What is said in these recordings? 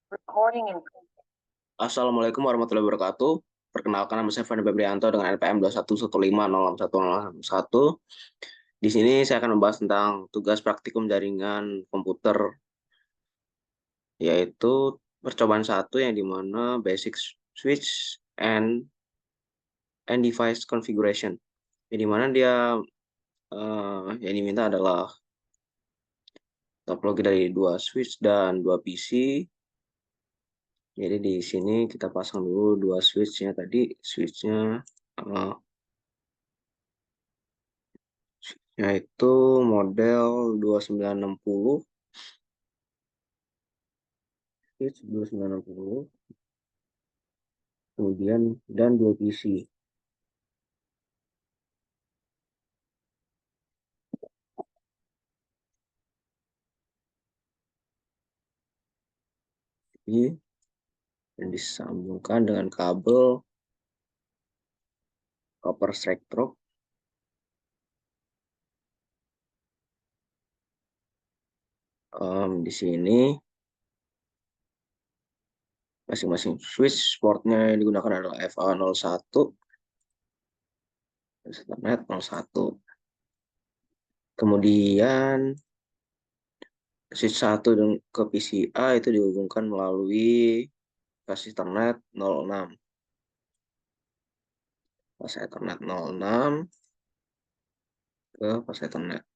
Recording in Assalamualaikum warahmatullahi wabarakatuh. Perkenalkan, nama saya Fandi Febrianto dengan NPM 211506161. Di sini saya akan membahas tentang tugas praktikum jaringan komputer, yaitu percobaan satu yang dimana basic switch and device configuration. Yang dimana dia yang diminta adalah topologi dari dua switch dan dua PC. Jadi di sini kita pasang dulu dua switchnya tadi, switchnya uh, yaitu model 2960, switch 2960, kemudian dan dua PC. Ini yang disambungkan dengan kabel copper strike probe. Di sini masing-masing switch portnya yang digunakan adalah FA01, Ethernet 01. Kemudian switch 1 ke PCA itu dihubungkan melalui flash Ethernet 06. Flash Ethernet 06 ke flash Ethernet.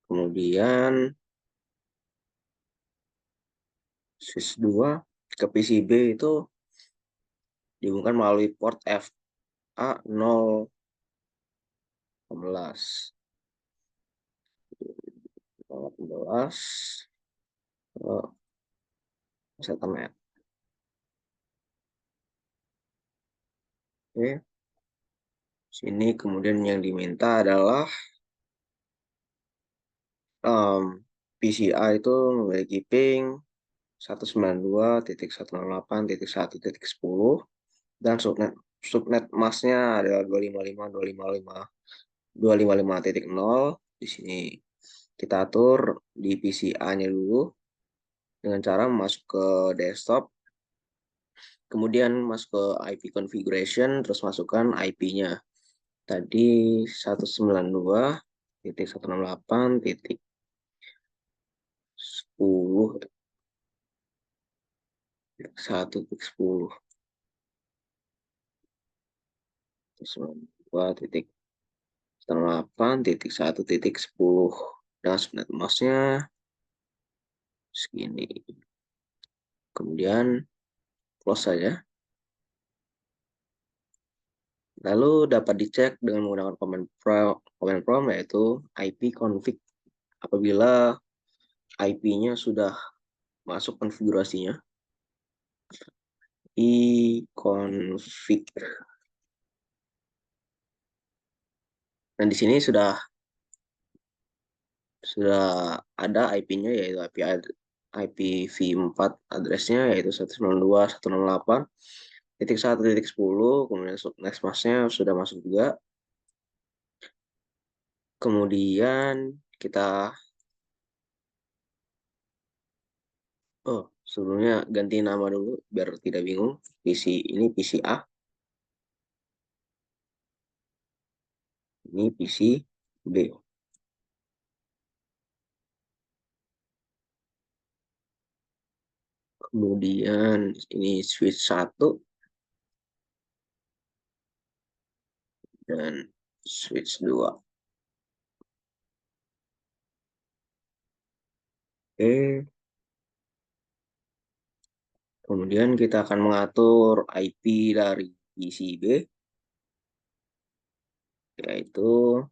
Kemudian switch 2 ke PCB itu dihubungkan melalui port FA018 Ethernet. Oke, sini kemudian yang diminta adalah PCI itu memiliki ping 192.168.1.10 dan subnet masknya adalah 255.255.0. Di sini kita atur di PCI-nya dulu dengan cara masuk ke desktop, kemudian masuk ke IP configuration, terus masukkan IP-nya. Tadi 192.168.10, 1.10, 192.168.10 dan subnet mask-nya segini. Kemudian close saja. Lalu dapat dicek dengan menggunakan command prompt yaitu ipconfig. Apabila IP-nya sudah masuk konfigurasinya, iconfig. Dan di sini sudah ada IP-nya, yaitu IPv4 address-nya yaitu 192.168.1.10. Kemudian next mask-nya sudah masuk juga. Kemudian kita sebelumnya ganti nama dulu biar tidak bingung. PC ini PC A, ini PC B. Kemudian ini switch 1 dan switch 2. Oke. Kemudian kita akan mengatur IP dari PCB, yaitu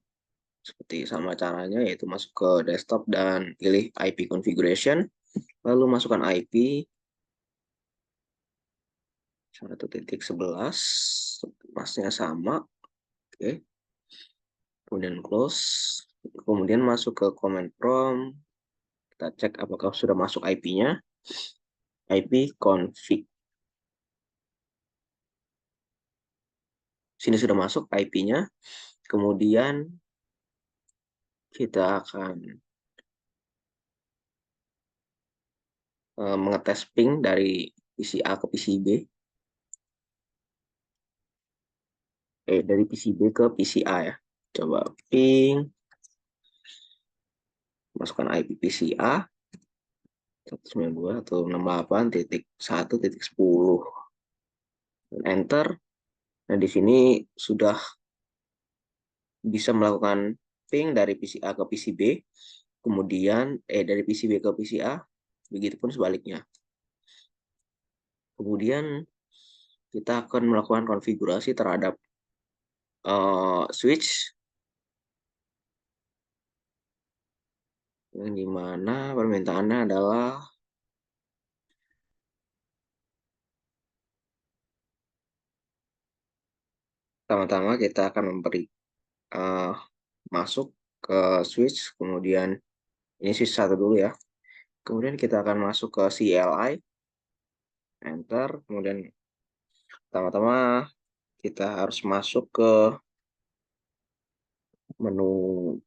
seperti sama caranya, yaitu masuk ke desktop dan pilih IP configuration, lalu masukkan IP 1.11, masnya sama, oke. Kemudian close, kemudian masuk ke command prompt, kita cek apakah sudah masuk IP-nya, IP config. Sini sudah masuk IP-nya, kemudian kita akan mengetes ping dari PC A ke PC B. Dari PC B ke PC A ya. Coba ping, masukkan IP PC A 192.168.1.10, dan enter. Nah, di sini sudah bisa melakukan ping dari PC A ke PC B, kemudian dari PC B ke PC A, begitupun sebaliknya. Kemudian kita akan melakukan konfigurasi terhadap switch, yang dimana permintaannya adalah pertama-tama kita akan memberi masuk ke switch, kemudian ini switch 1 dulu ya. Kemudian kita akan masuk ke CLI, enter. Kemudian pertama-tama kita harus masuk ke menu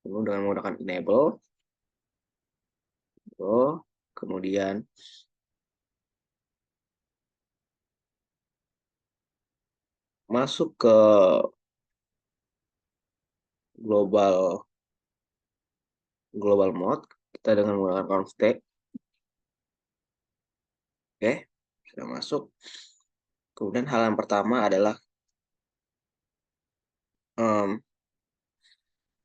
dengan menggunakan enable. Kemudian masuk ke global mode kita dengan menggunakan config. Oke, sudah masuk. Kemudian hal yang pertama adalah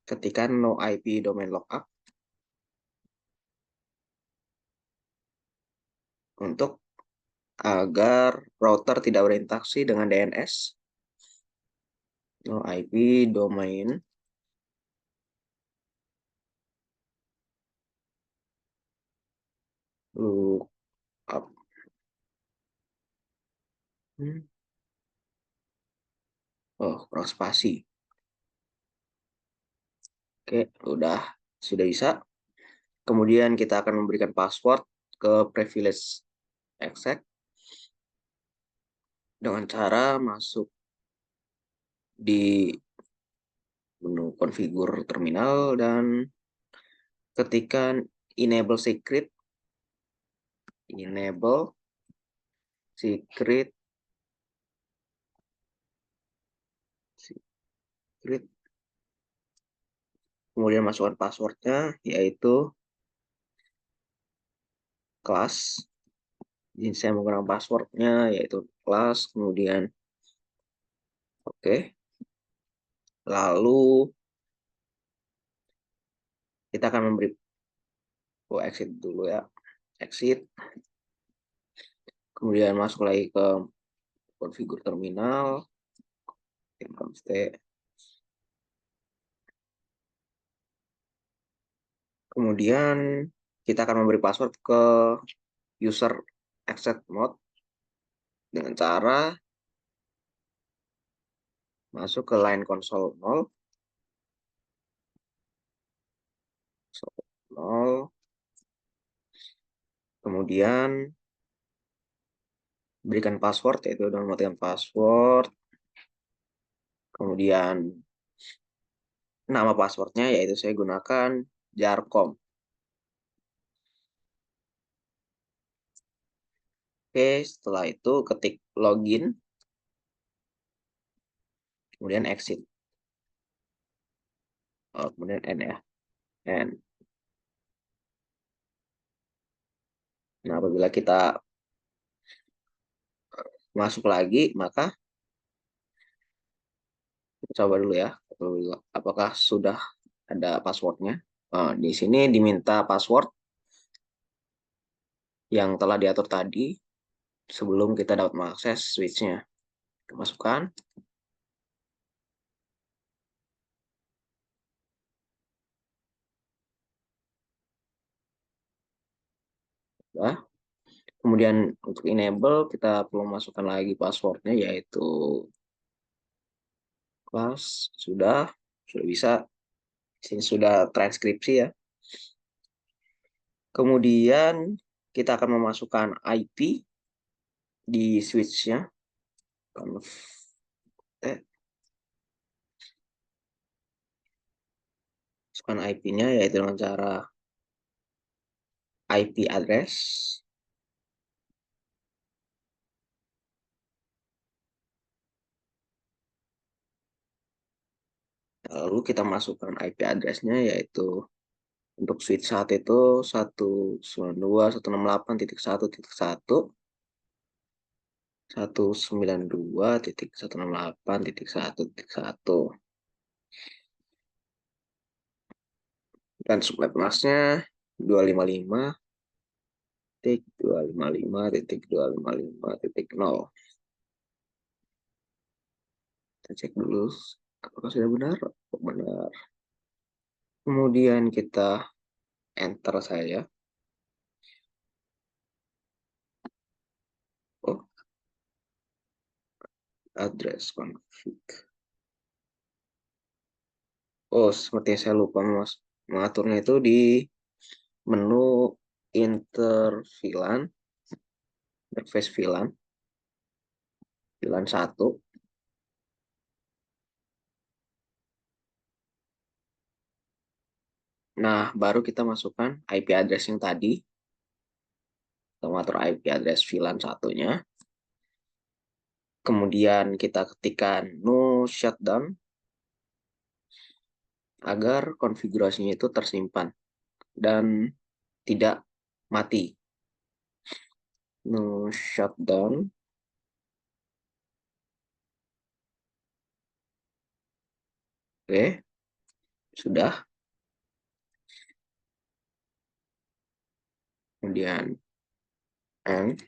ketika no IP domain lookup untuk agar router tidak berinteraksi dengan DNS. No IP domain lookup. Oh, kurang spasi. Oke, sudah bisa. Kemudian kita akan memberikan password ke privilege exec dengan cara masuk di menu konfigur terminal dan ketikkan enable secret secret, kemudian masukkan passwordnya yaitu kelas. Jadi saya menggunakan passwordnya yaitu kelas, kemudian oke. Lalu kita akan memberi exit dulu ya, exit. Kemudian masuk lagi ke konfigur terminal, kemudian kita akan memberi password ke user exit mode dengan cara masuk ke line console 0, kemudian berikan password yaitu dengan password, kemudian nama passwordnya yaitu saya gunakan jarcom. Oke, setelah itu ketik login, kemudian exit. Kemudian N ya, N. Nah, apabila kita masuk lagi, maka kita coba dulu ya, apakah sudah ada passwordnya. Di sini diminta password yang telah diatur tadi sebelum kita dapat mengakses switch-nya. Kita masukkan. Nah, kemudian untuk enable kita perlu masukkan lagi passwordnya yaitu kelas. Sudah bisa. Sini sudah transkripsi ya. Kemudian kita akan memasukkan IP di switch-nya. masukkan IP-nya yaitu dengan cara IP address. Lalu kita masukkan IP address-nya yaitu untuk switch 1 itu 192.168.1.1, 192.168.1.1, dan subnet masknya 255.255.255.0. Kita cek dulu apakah sudah benar. Oh, benar. Kemudian kita enter saja. Oh, address config. Oh, seperti yang saya lupa mengaturnya itu di menu interVLAN, interface VLAN, VLAN 1. Nah, baru kita masukkan IP address yang tadi. Kita mengatur IP address VLAN satunya. Kemudian kita ketikkan no shutdown agar konfigurasinya itu tersimpan dan tidak mati. No shutdown. Oke, sudah. Kemudian end.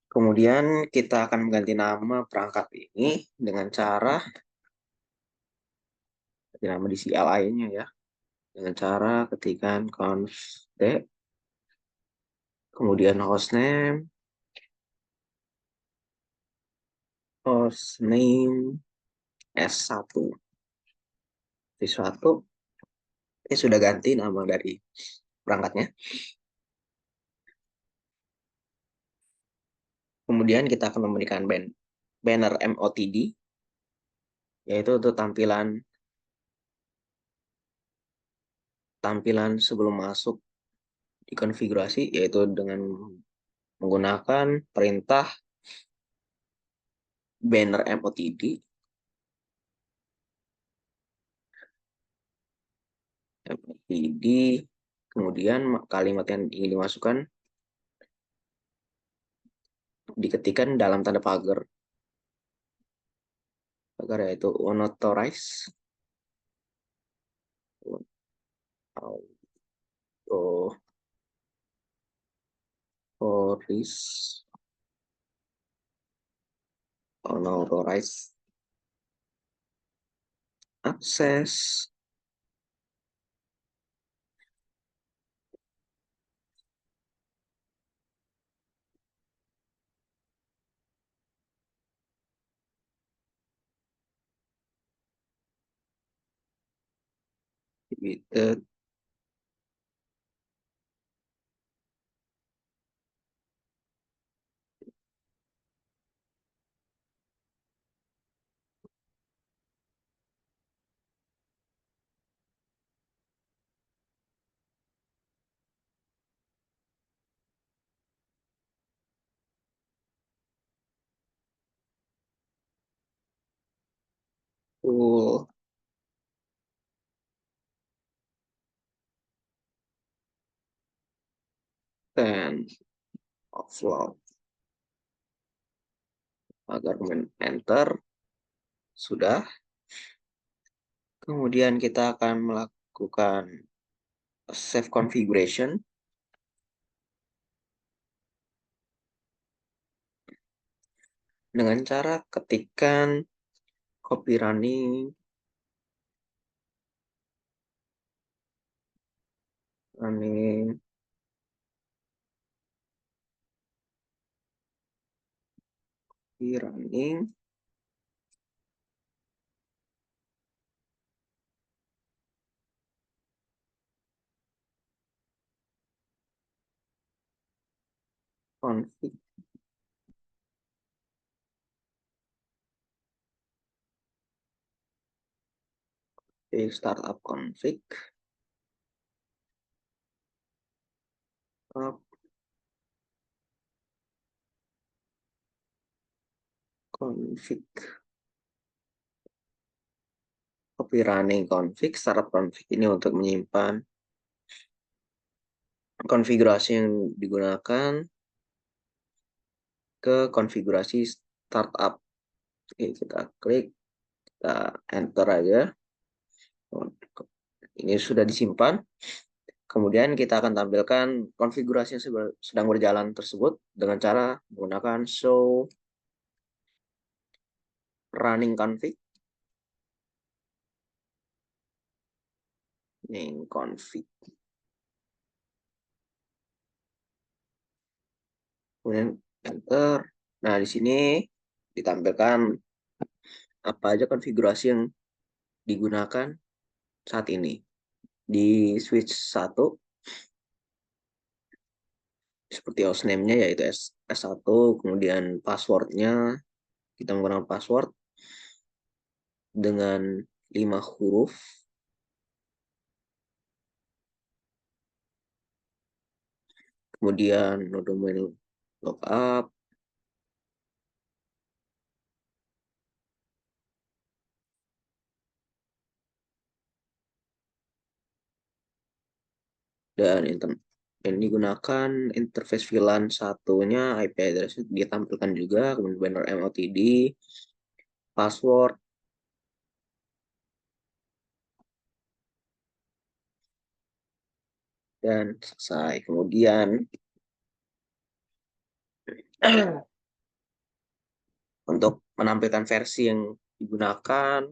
Kemudian kita akan mengganti nama perangkat ini dengan cara ganti nama di CLI-nya ya. Dengan cara ketikan const, kemudian hostname S1. Siswatu, ini sudah ganti nama dari perangkatnya. Kemudian kita akan memberikan banner MOTD, yaitu untuk tampilan sebelum masuk di konfigurasi, yaitu dengan menggunakan perintah banner MOTD. MOTD, kemudian kalimat yang ingin dimasukkan diketikkan dalam tanda pagar, yaitu unauthorized, unauthorized, unauthorized access. Limited. Full and offload agar enter sudah. Kemudian kita akan melakukan save configuration dengan cara ketikkan copy running running config startup config. Config. Copy running config, startup config ini untuk menyimpan konfigurasi yang digunakan ke konfigurasi startup. Oke, kita klik, kita enter aja. Ini sudah disimpan. Kemudian kita akan tampilkan konfigurasi yang sedang berjalan tersebut dengan cara menggunakan show running config. Running config. Kemudian enter. Nah, di sini ditampilkan apa aja konfigurasi yang digunakan saat ini. Di switch 1, seperti hostname-nya yaitu S1, kemudian passwordnya, kita menggunakan password dengan 5 huruf. Kemudian no domain lookup, dan yang digunakan interface VLAN satunya IP address ditampilkan juga, kemudian banner MOTD, password, dan selesai. Kemudian untuk menampilkan versi yang digunakan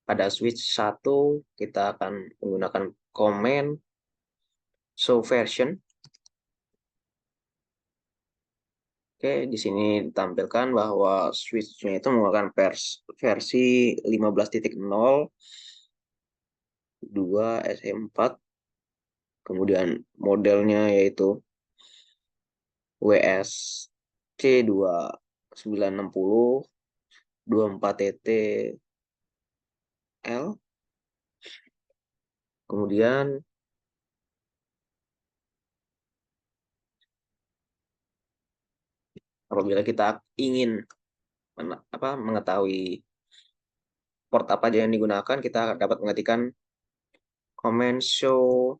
pada switch 1, kita akan menggunakan command show version. Oke, di sini ditampilkan bahwa switch-nya itu menggunakan versi 15.0 2 SE4. Kemudian modelnya yaitu WSC2960 24TT-L. Kemudian apabila kita ingin mengetahui port apa aja yang digunakan, kita dapat mengetikkan command show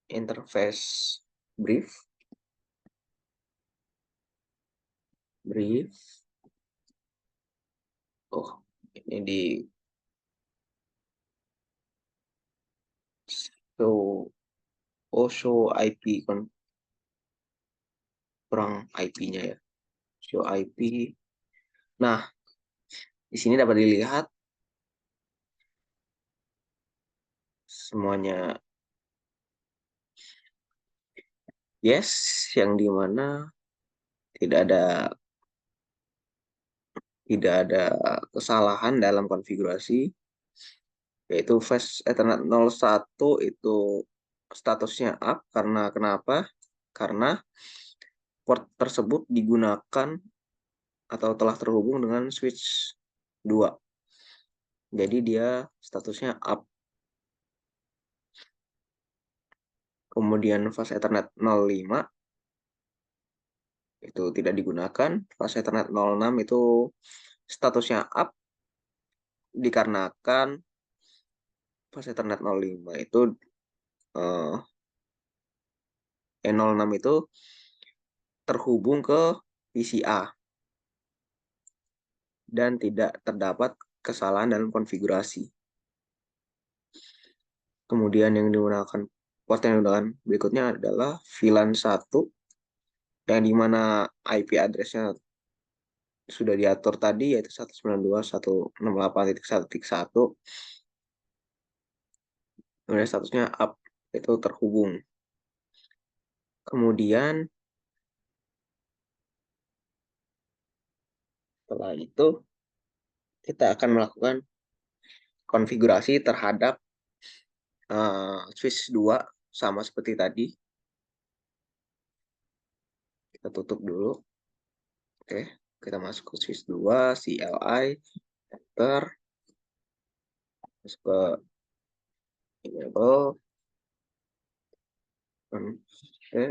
interface brief. Oh, ini di show IP kan, kurang IP-nya ya. Show IP. Nah, di sini dapat dilihat semuanya yes, yang dimana tidak ada kesalahan dalam konfigurasi, yaitu flash Ethernet 01 itu statusnya up. Karena kenapa? Karena port tersebut digunakan atau telah terhubung dengan switch 2. Jadi dia statusnya up. Kemudian flash Ethernet 05 itu tidak digunakan. Flash Ethernet 06 itu statusnya up dikarenakan flash Ethernet 05 itu 06 itu terhubung ke PCA dan tidak terdapat kesalahan dalam konfigurasi. Kemudian yang digunakan port yang digunakan berikutnya adalah VLAN 1, yang dimana IP address-nya sudah diatur tadi, yaitu 192.168.1.1. Kemudian statusnya up, itu terhubung. Kemudian setelah itu kita akan melakukan konfigurasi terhadap switch 2 sama seperti tadi. Kita tutup dulu. Oke. kita masuk ke switch 2, CLI, enter, masuk ke enable, oke,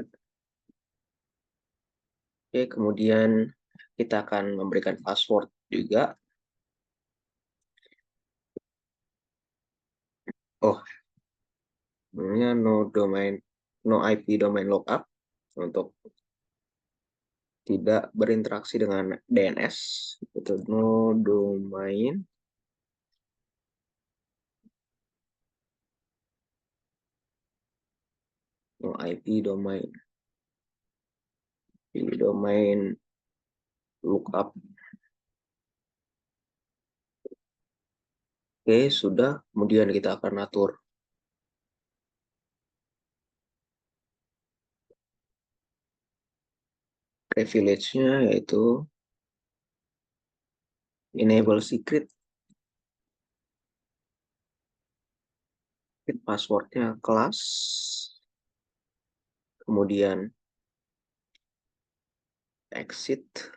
kemudian kita akan memberikan password juga. Oh, sebenarnya no IP domain lookup untuk tidak berinteraksi dengan DNS. Itu no domain no IP domain lookup. Oke, sudah. Kemudian kita akan atur privilege-nya, yaitu enable secret, passwordnya kelas, kemudian exit,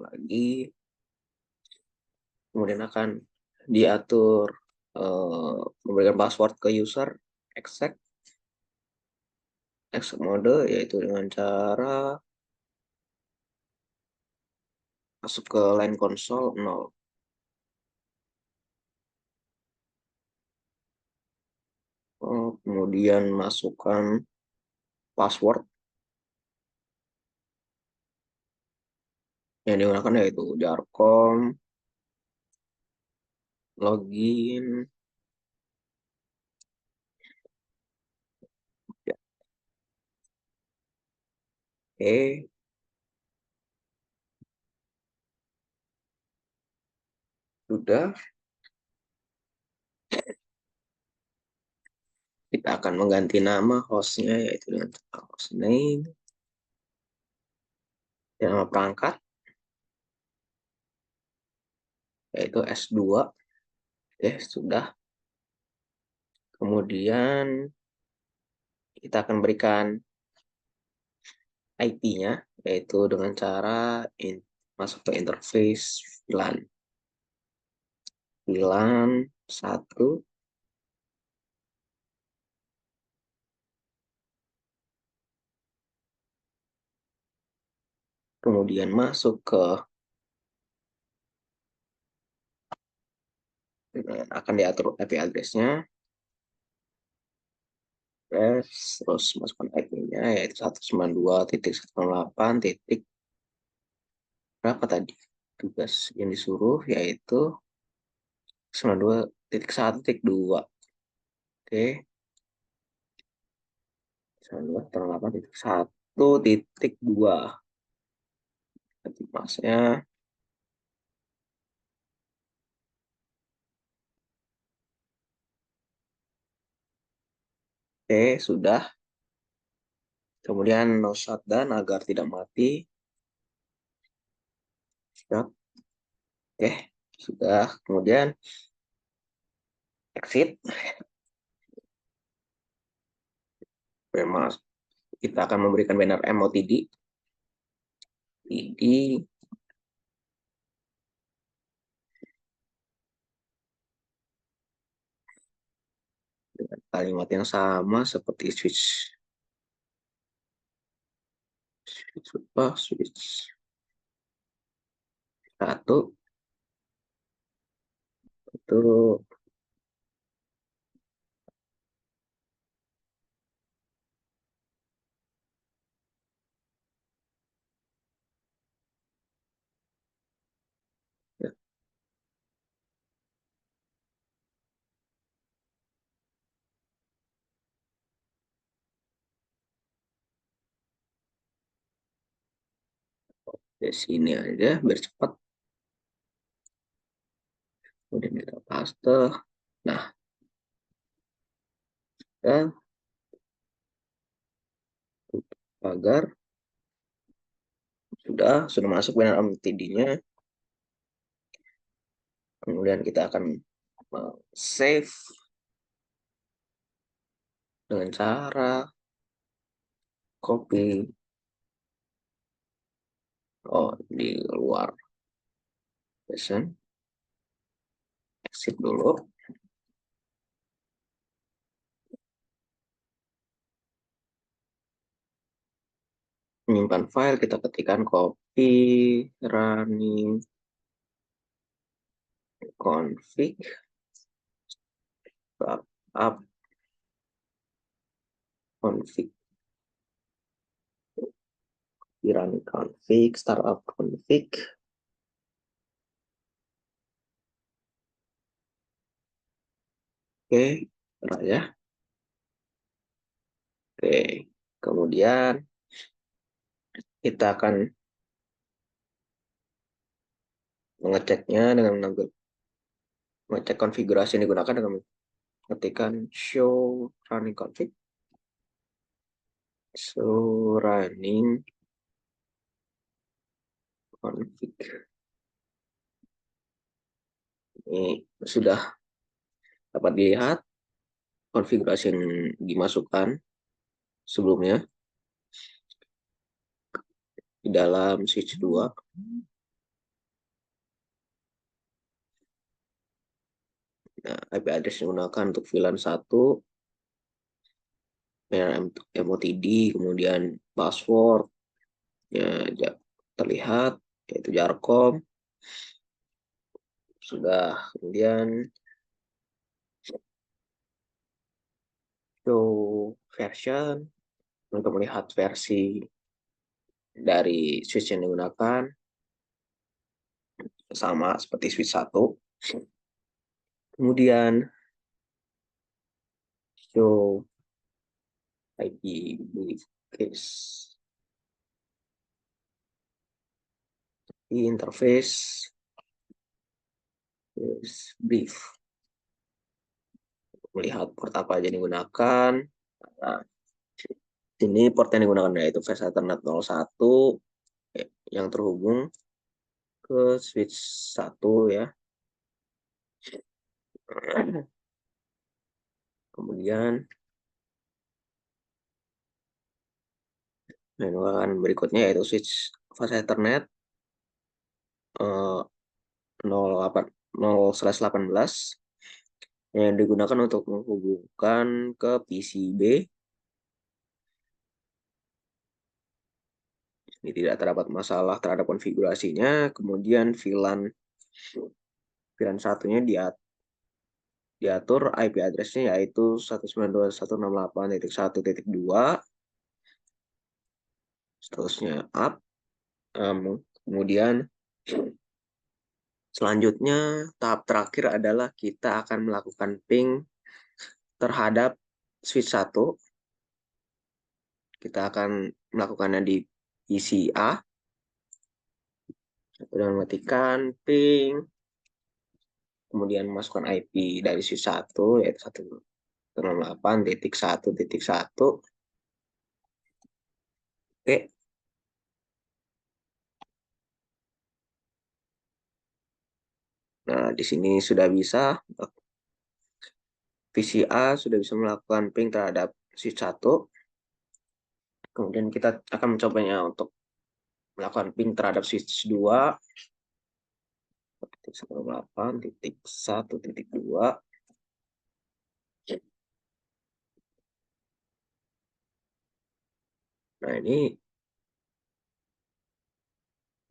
lagi, kemudian akan diatur memberikan password ke user, exec mode, yaitu dengan cara masuk ke line console 0. Kemudian masukkan password yang digunakan, yaitu jarcom, login, ya. Oke, sudah. Kita akan mengganti nama hostnya, yaitu dengan hostname, dan nama perangkat, yaitu S2. Oke, sudah. Kemudian kita akan berikan IP-nya, yaitu dengan cara masuk ke interface VLAN. VLAN 1, kemudian masuk ke akan diatur IP address-nya, terus masukkan IP-nya, yaitu 192.168. Berapa tadi? Tugas yang disuruh yaitu 92.1.2. Oke, 92.1.1.2. Nanti masnya. Oke, sudah. Kemudian no shutdown agar tidak mati. Siap. Oke, sudah. Kemudian exit. Memang kita akan memberikan banner MOTD. TD dengan kalimat yang sama seperti switch satu itu, ya, di sini aja biar cepat. Kemudian kita paste. Nah, ya, agar sudah masuk banner MOTD-nya. Kemudian kita akan save dengan cara copy. Oh, di luar. Pesan. Exit dulu. Menyimpan file, kita ketikkan copy running config startup config running config startup config. Oke, ya. Oke, kemudian kita akan mengeceknya dengan mengecek konfigurasi yang digunakan dengan ketikkan show running config. Show running config. Ini sudah dapat dilihat konfigurasi yang dimasukkan sebelumnya di dalam switch 2. Nah, IP address yang digunakan untuk VLAN 1, MOTD, kemudian password ya terlihat yaitu Jarcom. Sudah, kemudian show version untuk melihat versi dari switch yang digunakan sama seperti switch 1. Kemudian show IP case di interface brief, melihat port apa aja yang digunakan. Nah, ini port yang digunakan yaitu Flash Ethernet 01 yang terhubung ke switch 1 ya. Kemudian menggunakan berikutnya yaitu switch Flash Ethernet 0/18 yang digunakan untuk menghubungkan ke PCB. Ini tidak terdapat masalah terhadap konfigurasinya. Kemudian VLAN satunya diatur IP address-nya yaitu 192.168.1.2. Statusnya up. Kemudian selanjutnya tahap terakhir adalah kita akan melakukan ping terhadap switch 1. Kita akan melakukannya di PCA. Dan mematikan ping, kemudian masukkan IP dari switch 1 yaitu 168.1.1. Oke. Nah, di sini sudah bisa PCA sudah bisa melakukan ping terhadap switch 1. Kemudian kita akan mencobanya untuk melakukan ping terhadap switch 2. 108.1.2. Nah, ini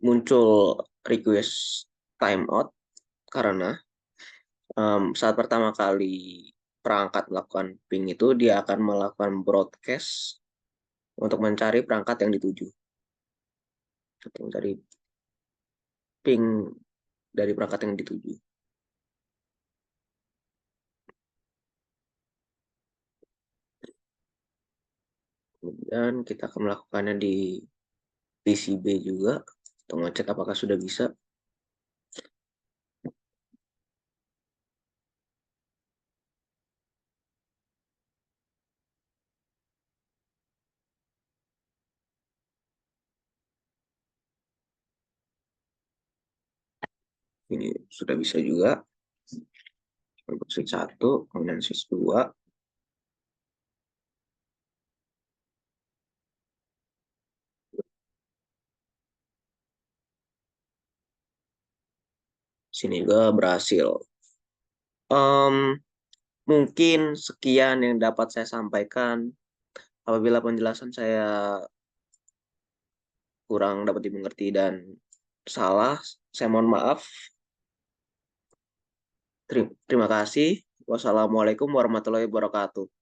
muncul request timeout karena saat pertama kali perangkat melakukan ping itu dia akan melakukan broadcast untuk mencari perangkat yang dituju. Untuk mencari ping dari perangkat yang dituju. Kemudian kita akan melakukannya di PCB juga untuk mengecek apakah sudah bisa. Ini sudah bisa juga untuk switch 1, kemudian switch 2. Sini juga berhasil. Em, Mungkin sekian yang dapat saya sampaikan. Apabila penjelasan saya kurang dapat dimengerti dan salah, saya mohon maaf. Terima kasih. Wassalamualaikum warahmatullahi wabarakatuh.